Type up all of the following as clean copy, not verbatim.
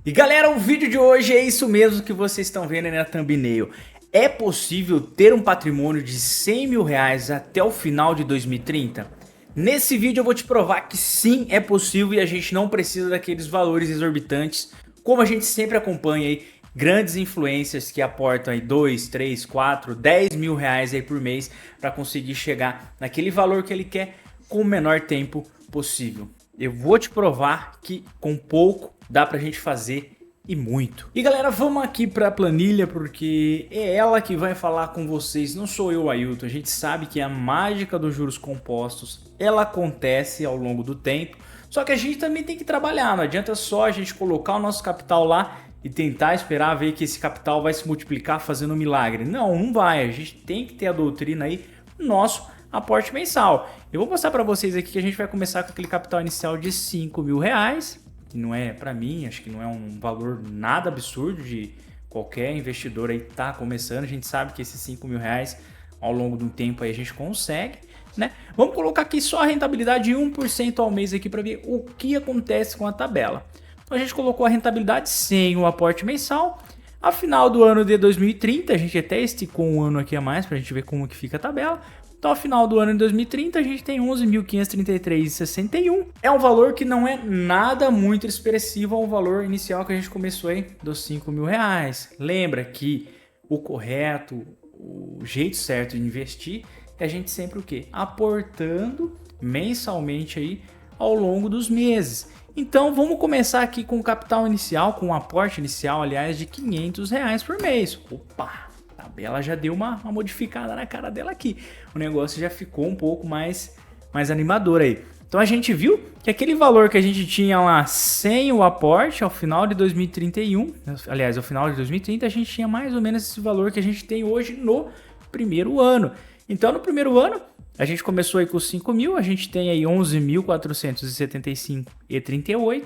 E galera, o vídeo de hoje é isso mesmo que vocês estão vendo aí na thumbnail. É possível ter um patrimônio de 100 mil reais até o final de 2030? Nesse vídeo eu vou te provar que sim, é possível e a gente não precisa daqueles valores exorbitantes, como a gente sempre acompanha aí, grandes influencers que aportam aí 2, 3, 4, 10 mil reais aí por mês para conseguir chegar naquele valor que ele quer com o menor tempo possível. Eu vou te provar que com pouco dá pra gente fazer e muito. E galera, vamos aqui pra planilha porque é ela que vai falar com vocês, não sou eu, Ailton. A gente sabe que a mágica dos juros compostos, ela acontece ao longo do tempo, só que a gente também tem que trabalhar, não adianta só a gente colocar o nosso capital lá e tentar esperar ver que esse capital vai se multiplicar fazendo um milagre. Não, não vai, a gente tem que ter a doutrina aí, nosso aporte mensal. Eu vou mostrar para vocês aqui que a gente vai começar com aquele capital inicial de 5 mil reais, que não é, para mim, acho que não é um valor nada absurdo de qualquer investidor aí tá começando. A gente sabe que esses 5 mil reais ao longo de um tempo aí a gente consegue, né? Vamos colocar aqui só a rentabilidade de 1% ao mês aqui para ver o que acontece com a tabela. Então a gente colocou a rentabilidade sem o aporte mensal. A final do ano de 2030, a gente até esticou um ano aqui a mais para a gente ver como que fica a tabela. Então, ao final do ano de 2030, a gente tem 11.533,61. É um valor que não é nada muito expressivo ao valor inicial que a gente começou aí, dos 5 mil reais. Lembra que o correto, o jeito certo de investir é a gente sempre o quê? Aportando mensalmente aí ao longo dos meses. Então, vamos começar aqui com o capital inicial, com o aporte inicial, aliás, de 500 reais por mês. Opa! A tabela já deu uma modificada na cara dela aqui. O negócio já ficou um pouco mais animador aí. Então a gente viu que aquele valor que a gente tinha lá sem o aporte ao final de 2031, aliás, ao final de 2030, a gente tinha mais ou menos esse valor que a gente tem hoje no primeiro ano. Então no primeiro ano, a gente começou aí com 5 mil, a gente tem aí 11.475,38.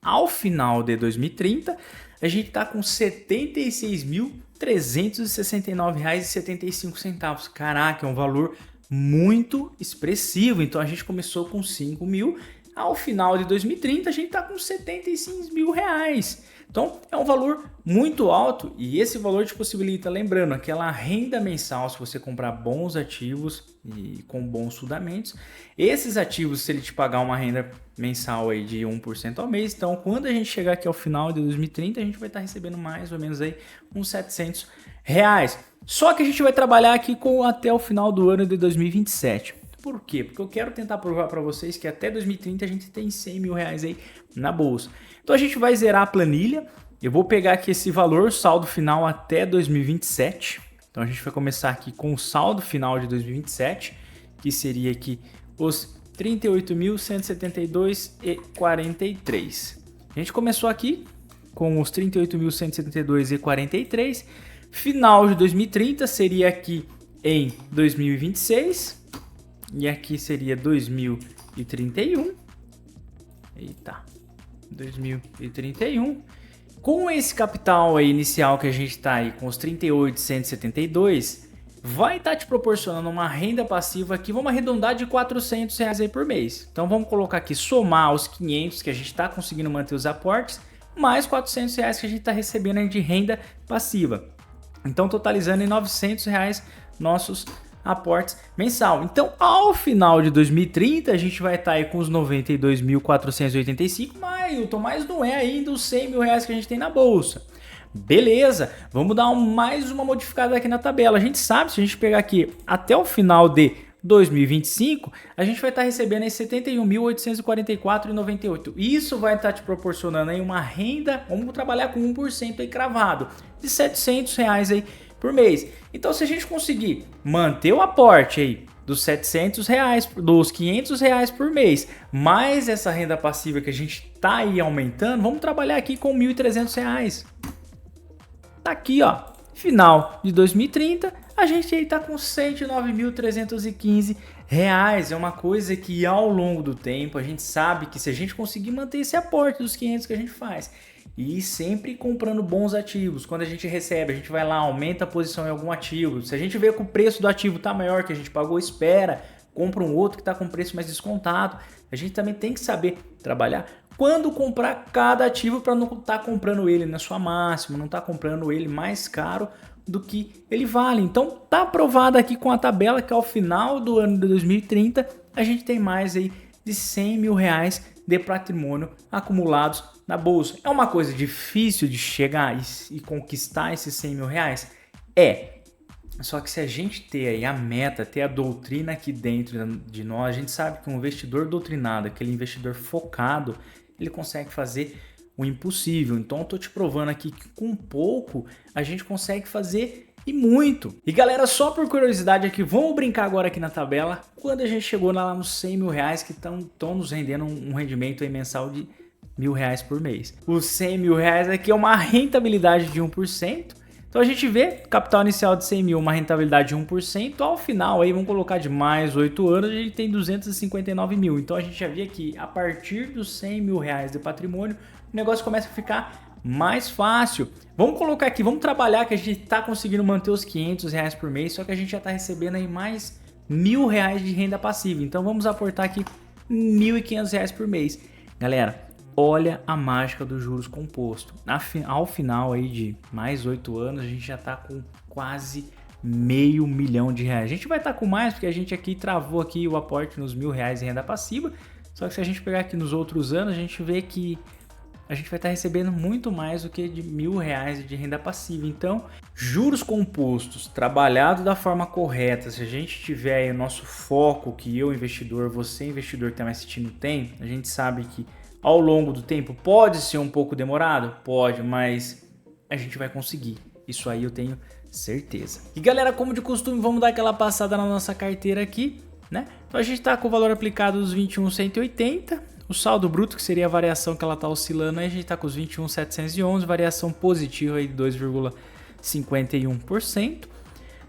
Ao final de 2030, a gente está com R$ 76.369,75. Caraca, é um valor muito expressivo. Então a gente começou com 5 mil, ao final de 2030 a gente está com 76 mil reais. Então é um valor muito alto e esse valor te possibilita, lembrando, aquela renda mensal se você comprar bons ativos e com bons fundamentos. Esses ativos, se ele te pagar uma renda mensal aí de 1% ao mês, então quando a gente chegar aqui ao final de 2030, a gente vai estar recebendo mais ou menos aí uns 700 reais. Só que a gente vai trabalhar aqui com até o final do ano de 2027. Por quê? Porque eu quero tentar provar para vocês que até 2030 a gente tem 100 mil reais aí na bolsa. Então a gente vai zerar a planilha. Eu vou pegar aqui esse valor, saldo final até 2027. Então a gente vai começar aqui com o saldo final de 2027, que seria aqui os 38.172,43. A gente começou aqui com os 38.172,43. Final de 2030 seria aqui em 2026 e aqui seria 2031. Eita, 2031. Com esse capital aí inicial que a gente está aí com os 38.172, vai estar te proporcionando uma renda passiva aqui, vamos arredondar de 400 reais aí por mês. Então vamos colocar aqui, somar os 500 que a gente está conseguindo manter os aportes, mais 400 reais que a gente está recebendo aí de renda passiva. Então totalizando em 900 reais nossos aportes mensal. Então ao final de 2030 a gente vai estar aí com os 92.485, mas não é ainda os 100 mil reais que a gente tem na bolsa. Beleza, vamos dar mais uma modificada aqui na tabela. A gente sabe, se a gente pegar aqui até o final de 2025, a gente vai estar recebendo aí 71.844,98. Isso vai estar te proporcionando aí uma renda, vamos trabalhar com 1% aí cravado, de 700 reais aí por mês. Então se a gente conseguir manter o aporte aí dos 700 reais, dos 500 reais por mês, mais essa renda passiva que a gente tá aí aumentando, vamos trabalhar aqui com 1.300 reais. Tá aqui, ó, final de 2030, a gente aí tá com 109.315 reais. É uma coisa que ao longo do tempo a gente sabe que se a gente conseguir manter esse aporte dos 500 que a gente faz e sempre comprando bons ativos, quando a gente recebe, a gente vai lá, aumenta a posição em algum ativo. Se a gente vê que o preço do ativo tá maior que a gente pagou, espera, compra um outro que tá com preço mais descontado. A gente também tem que saber trabalhar quando comprar cada ativo para não estar comprando ele na sua máxima, não estar comprando ele mais caro do que ele vale. Então tá aprovado aqui com a tabela que ao final do ano de 2030 a gente tem mais aí de 100 mil reais de patrimônio acumulados na bolsa. É uma coisa difícil de chegar e conquistar esses 100 mil reais? É. Só que se a gente ter aí a meta, ter a doutrina aqui dentro de nós, a gente sabe que um investidor doutrinado, aquele investidor focado, ele consegue fazer o impossível. Então eu tô te provando aqui que com pouco a gente consegue fazer e muito. E galera, só por curiosidade aqui, vamos brincar agora aqui na tabela. Quando a gente chegou lá nos 100 mil reais que estão nos rendendo um rendimento aí mensal de R$1.000 por mês. Os 100 mil reais aqui é uma rentabilidade de 1%. Então a gente vê capital inicial de 100 mil, uma rentabilidade de 1%. Ao final aí, vamos colocar de mais 8 anos, a gente tem 259 mil. Então a gente já vê que a partir dos 100 mil reais de patrimônio, o negócio começa a ficar mais fácil. Vamos colocar aqui, vamos trabalhar que a gente está conseguindo manter os 500 reais por mês, só que a gente já está recebendo aí mais R$1.000 de renda passiva. Então vamos aportar aqui R$1.500 por mês. Galera, olha a mágica dos juros compostos. Ao final aí de mais 8 anos, a gente já está com quase R$500 mil. A gente vai estar com mais porque a gente aqui travou aqui o aporte nos R$1.000 de renda passiva. Só que se a gente pegar aqui nos outros anos, a gente vê que a gente vai estar recebendo muito mais do que de R$1.000 de renda passiva. Então, juros compostos, trabalhado da forma correta, se a gente tiver aí o nosso foco, que eu investidor, você investidor que está me assistindo tem, a gente sabe que ao longo do tempo pode ser um pouco demorado? Pode, mas a gente vai conseguir. Isso aí eu tenho certeza. E galera, como de costume, vamos dar aquela passada na nossa carteira aqui, né? Então a gente está com o valor aplicado dos 21.180. O saldo bruto, que seria a variação que ela está oscilando, aí a gente está com os 21.711, variação positiva aí de 2,51%.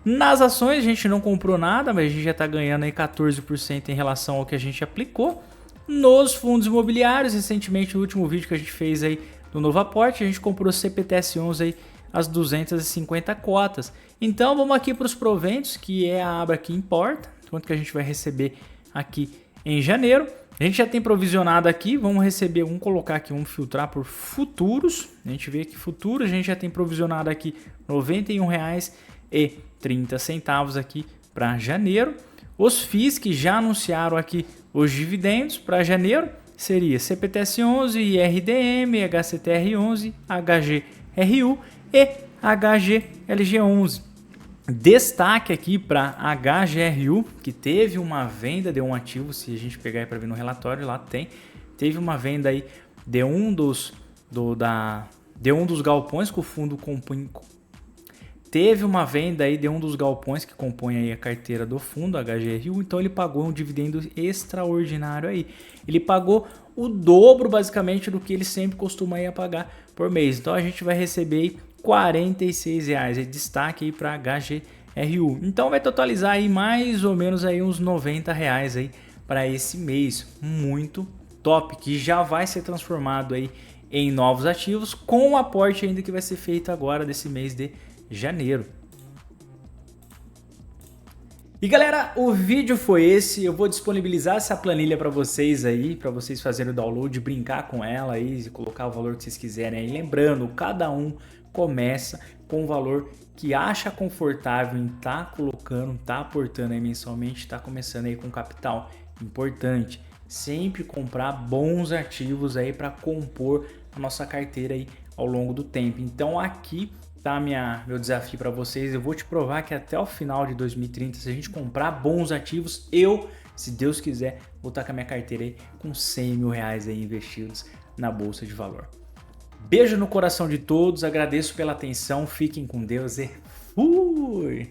Nas ações a gente não comprou nada, mas a gente já está ganhando aí 14% em relação ao que a gente aplicou. Nos fundos imobiliários, recentemente no último vídeo que a gente fez aí do novo aporte, a gente comprou CPTS11 aí as 250 cotas. Então vamos aqui para os proventos, que é a aba que importa, quanto que a gente vai receber aqui em janeiro. A gente já tem provisionado aqui, vamos receber, vamos colocar aqui, vamos filtrar por futuros. A gente vê que futuros, a gente já tem provisionado aqui R$ 91,30 aqui para janeiro. Os FIIs que já anunciaram aqui os dividendos para janeiro seria CPTS11, IRDM, HCTR11, HGRU e HGLG11. Destaque aqui para HGRU, que teve uma venda de um ativo, se a gente pegar aí para ver no relatório, lá teve uma venda aí de um dos galpões que o fundo compõe. Teve uma venda aí de um dos galpões que compõe aí a carteira do fundo, HGRU, então ele pagou um dividendo extraordinário aí. Ele pagou o dobro basicamente do que ele sempre costuma aí pagar por mês. Então a gente vai receber aí R$46, é destaque aí para HGRU. Então vai totalizar aí mais ou menos aí uns R$90 aí para esse mês. Muito top, que já vai ser transformado aí em novos ativos com o aporte ainda que vai ser feito agora desse mês de janeiro. E galera, o vídeo foi esse. Eu vou disponibilizar essa planilha para vocês aí, para vocês fazerem o download, brincar com ela aí, colocar o valor que vocês quiserem aí. Lembrando, cada um começa com o valor que acha confortável em tá colocando, tá aportando aí mensalmente, tá começando aí com capital. Importante, sempre comprar bons ativos aí para compor a nossa carteira aí ao longo do tempo. Então aqui tá meu desafio para vocês. Eu vou te provar que até o final de 2030, se a gente comprar bons ativos, se Deus quiser, vou estar com a minha carteira aí com R$100 mil aí investidos na Bolsa de Valor. Beijo no coração de todos, agradeço pela atenção, fiquem com Deus e fui!